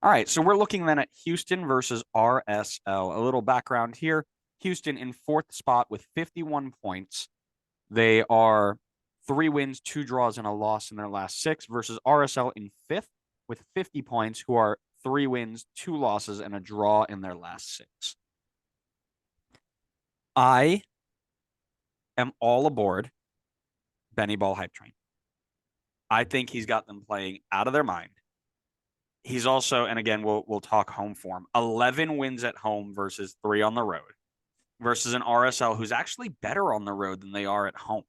All right, so we're looking then at Houston versus RSL. A little background here. Houston in fourth spot with 51 points. They are 3 wins, 2 draws, and a loss in their last 6 versus RSL in fifth with 50 points, who are 3 wins, 2 losses, and a draw in their last 6. I am all aboard Benny Ball hype train. I think he's got them playing out of their mind. He's also, and again, we'll talk home form. 11 wins at home versus 3 on the road, versus an RSL who's actually better on the road than they are at home.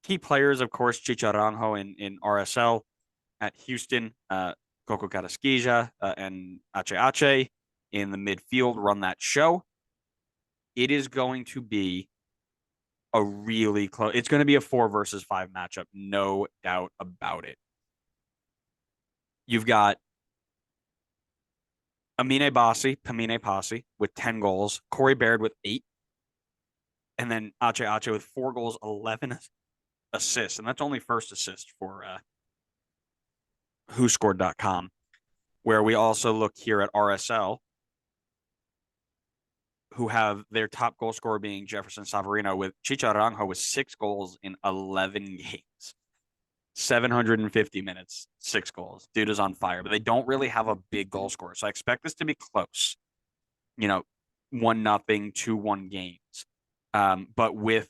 Key players, of course, Chicharranjo in RSL. At Houston, Coco Carrasquilla and Ache in the midfield run that show. It is going to be a really close. It's going to be a 4 versus 5 matchup, no doubt about it. You've got Pamine Passi with 10 goals, Corey Baird with 8, and then Ache with 4 goals, 11 assists, and that's only first assist for WhoScored.com. Where we also look here at RSL, who have their top goal scorer being Jefferson Savarino with Chicharranjo with 6 goals in 11 games. 750 minutes, 6 goals. Dude is on fire, but they don't really have a big goal scorer. So I expect this to be close. 1-0, 2-1 games. But with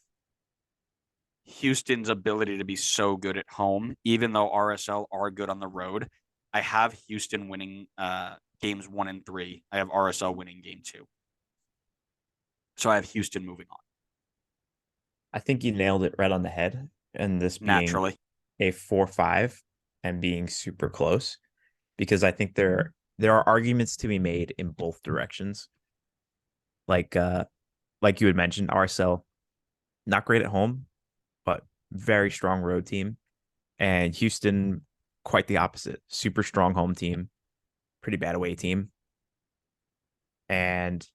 Houston's ability to be so good at home, even though RSL are good on the road, I have Houston winning games 1 and 3. I have RSL winning game 2. So I have Houston moving on. I think you nailed it right on the head. And this being Naturally. a 4-5 and being super close, because I think there are arguments to be made in both directions. Like you had mentioned, RSL, not great at home, but very strong road team. And Houston, quite the opposite. Super strong home team, pretty bad away team. And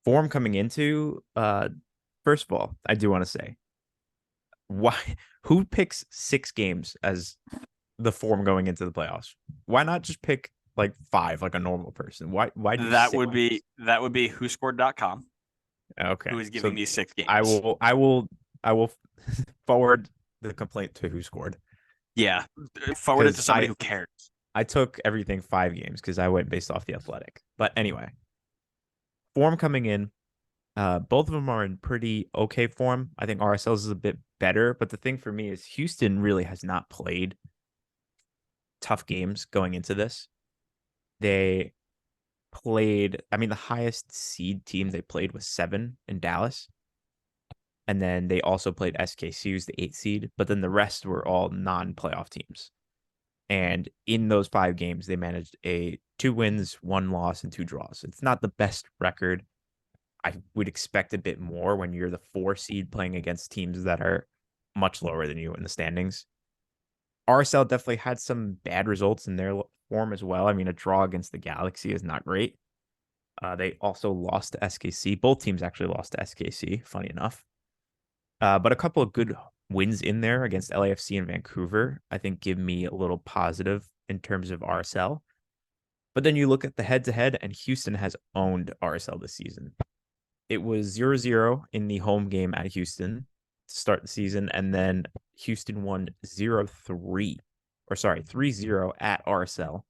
form coming into first of all, I do want to say, why who picks 6 games as the form going into the playoffs? Why not just pick like 5 like a normal person? Why do That 6? would be WhoScored.com, Okay. who is giving So me 6 I games. will I will I will forward the complaint to who scored, Yeah. Forward it because to somebody who cares. I took everything 5 games because I went based off the athletic. But anyway, form coming in, both of them are in pretty okay form. I think RSL's is a bit better, but the thing for me is Houston really has not played tough games going into this. They played, I mean, the highest seed team they played was 7 in Dallas. And then they also played SKC, who's the 8th seed, but then the rest were all non-playoff teams. And in those 5 games, they managed a 2 wins, 1 loss, and 2 draws. It's not the best record. I would expect a bit more when you're the 4 seed playing against teams that are much lower than you in the standings. RSL definitely had some bad results in their form as well. I mean, a draw against the Galaxy is not great. They also lost to SKC. Both teams actually lost to SKC, funny enough. But a couple of good wins in there against LAFC and Vancouver, I think, give me a little positive in terms of RSL. But then you look at the head to head, and Houston has owned RSL this season. It was 0-0 in the home game at Houston to start the season, and then Houston won 0-3, or sorry, 3-0 at RSL.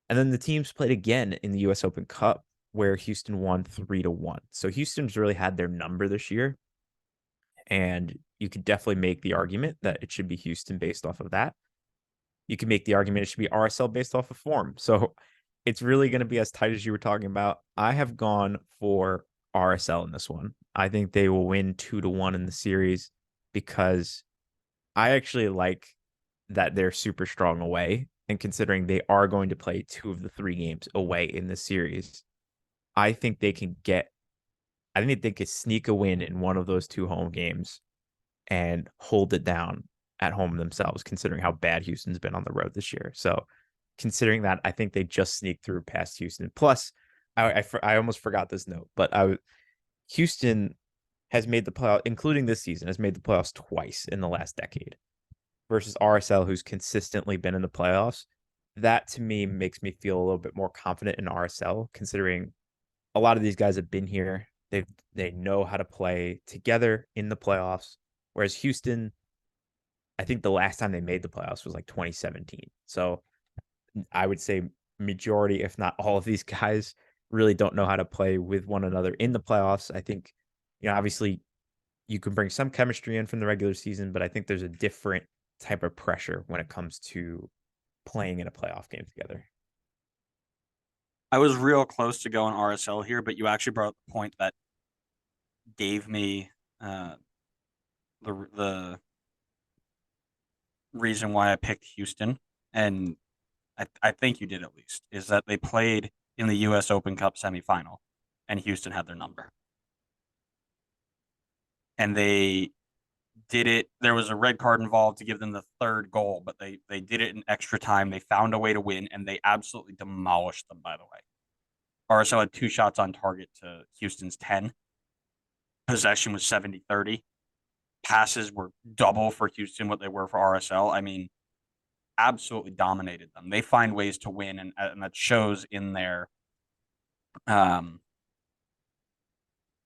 And then the teams played again in the US Open Cup, where Houston won 3-1. So Houston's really had their number this year. And you could definitely make the argument that it should be Houston based off of that. You can make the argument it should be RSL based off of form. So it's really going to be as tight as you were talking about. I have gone for RSL in this one. I think they will win 2-1 in the series because I actually like that they're super strong away. And considering they are going to play 2 of the 3 games away in the series, I think they can get, I think they could sneak a win in one of those 2 home games and hold it down at home themselves, considering how bad Houston's been on the road this year. So considering that, I think they just sneaked through past Houston. Plus, I almost forgot this note, but Houston has made the playoff, including this season, has made the playoffs twice in the last decade versus RSL, who's consistently been in the playoffs that to me makes me feel a little bit more confident in RSL, considering a lot of these guys have been here. They know how to play together in the playoffs. Whereas Houston, I think the last time they made the playoffs was like 2017. So I would say majority, if not all of these guys, really don't know how to play with one another in the playoffs. I think, obviously you can bring some chemistry in from the regular season, but I think there's a different type of pressure when it comes to playing in a playoff game together. I was real close to going RSL here, but you actually brought up the point that gave me uh, the reason why I picked Houston, and I think you did at least, is that they played in the U.S. Open Cup semifinal, and Houston had their number, and they did it. There was a red card involved to give them the third goal, but they did it in extra time. They found a way to win, and they absolutely demolished them. By the way, RSL had 2 shots on target to Houston's 10. Possession was 70-30. Passes were double for Houston what they were for RSL. I mean, absolutely dominated them. They find ways to win, and that shows in their um,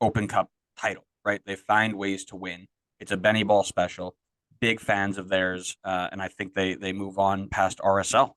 Open Cup title, right? They find ways to win. It's a Benny Ball special. Big fans of theirs, and I think they move on past RSL.